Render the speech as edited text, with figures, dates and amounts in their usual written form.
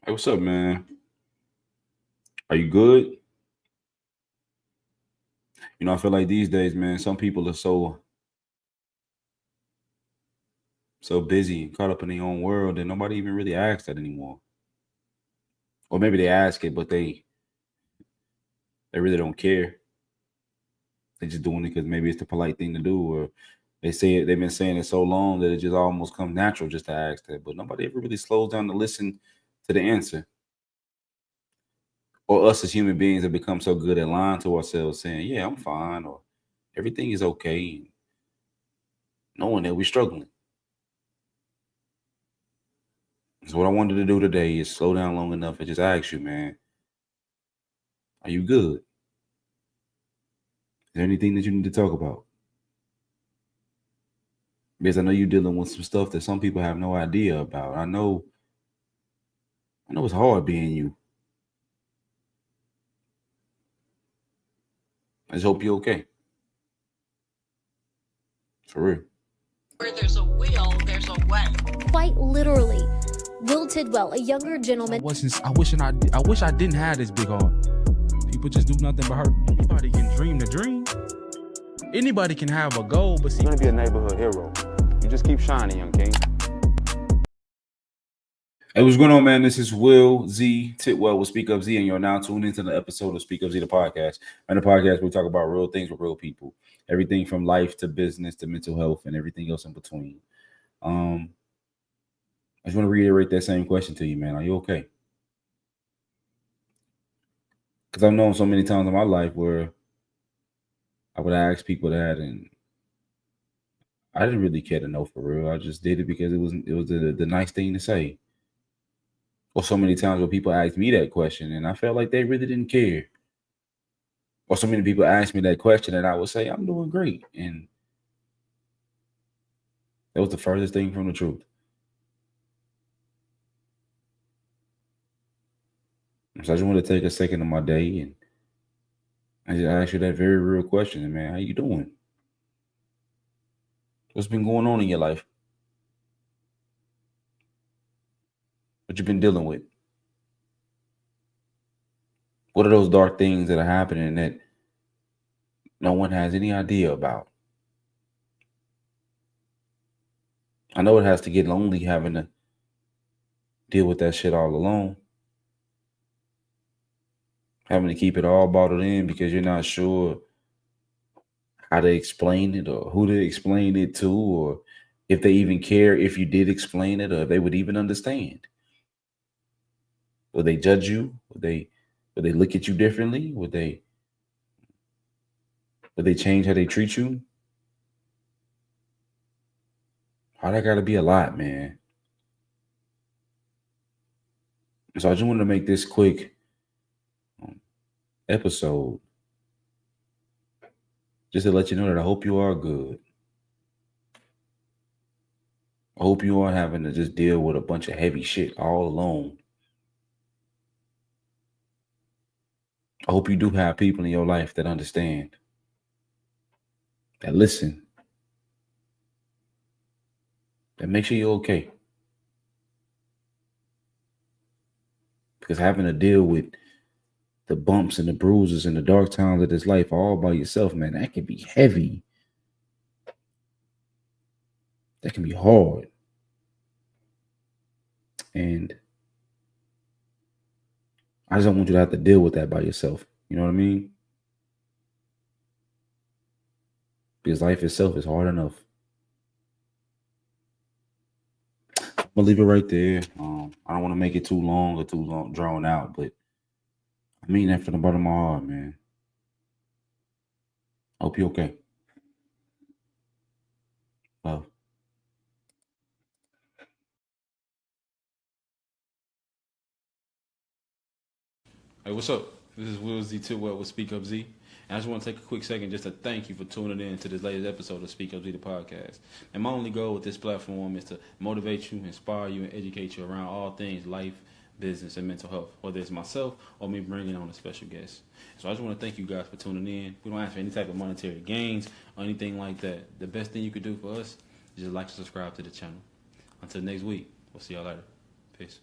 Hey, what's up, man? Are you good? I feel like these days, man, some people are so busy, caught up in their own world that nobody even really asks that anymore. Or maybe they ask it, but they really don't care. They're just doing it because maybe it's the polite thing to do, or they've been saying it so long that it just almost comes natural just to ask that. But nobody ever really slows down to listen to the answer. Or us as human beings have become so good at lying to ourselves, saying, "Yeah, I'm fine," or "Everything is okay," knowing that we're struggling. So what I wanted to do today is slow down long enough and just ask you, man, are you good? Is there anything that you need to talk about? Because I know you're dealing with some stuff that some people have no idea about. I know it's hard being you. I just hope you're okay. For real. Where there's a will, there's a way. Quite literally. Will Tidwell, a younger gentleman. I wish I didn't have this big heart. People just do nothing but hurt me. Anybody can dream the dream. Anybody can have a goal, but see, You're gonna be a neighborhood hero. You just keep shining, young king. Hey, what's going on, man? This is Will Z Titwell with SpeakUPZee, and you're now tuned into the episode of SpeakUPZee the podcast. And the podcast where we talk about real things with real people, everything from life to business to mental health and everything else in between. I just want to reiterate that same question to you, man. Are you okay? Because I've known so many times in my life where I would ask people that, and I didn't really care to know for real. I just did it because it was the nice thing to say. Or so many times where people ask me that question, and I felt like they really didn't care. Or so many people ask me that question, and I would say I'm doing great, and that was the furthest thing from the truth. So I just want to take a second of my day and I just ask you that very real question, man. How you doing? What's been going on in your life? What you been dealing with? What are those dark things that are happening that no one has any idea about? I know it has to get lonely having to deal with that shit all alone. Having to keep it all bottled in because you're not sure how to explain it or who to explain it to, or if they even care if you did explain it, or if they would even understand. Would they judge you? Would they look at you differently? Would they change how they treat you? How that gotta be a lot, man. So I just wanted to make this quick episode just to let you know that I hope you are good. I hope you aren't having to just deal with a bunch of heavy shit all alone. I hope you do have people in your life that understand, that listen, that make sure you're okay. Because having to deal with the bumps and the bruises and the dark times of this life all by yourself, man, that can be heavy. That can be hard. And I just don't want you to have to deal with that by yourself. You know what I mean? Because life itself is hard enough. I'm gonna leave it right there. I don't want to make it too long or too long drawn out, but I mean that from the bottom of my heart, man. Hope you're okay. Love. Hey, what's up? This is Will Z Titwell with SpeakUPZee. And I just want to take a quick second just to thank you for tuning in to this latest episode of SpeakUPZee the podcast. And my only goal with this platform is to motivate you, inspire you, and educate you around all things life, business, and mental health, whether it's myself or me bringing on a special guest. So I just want to thank you guys for tuning in. We don't ask for any type of monetary gains or anything like that. The best thing you could do for us is just like and subscribe to the channel. Until next week, we'll see y'all later. Peace.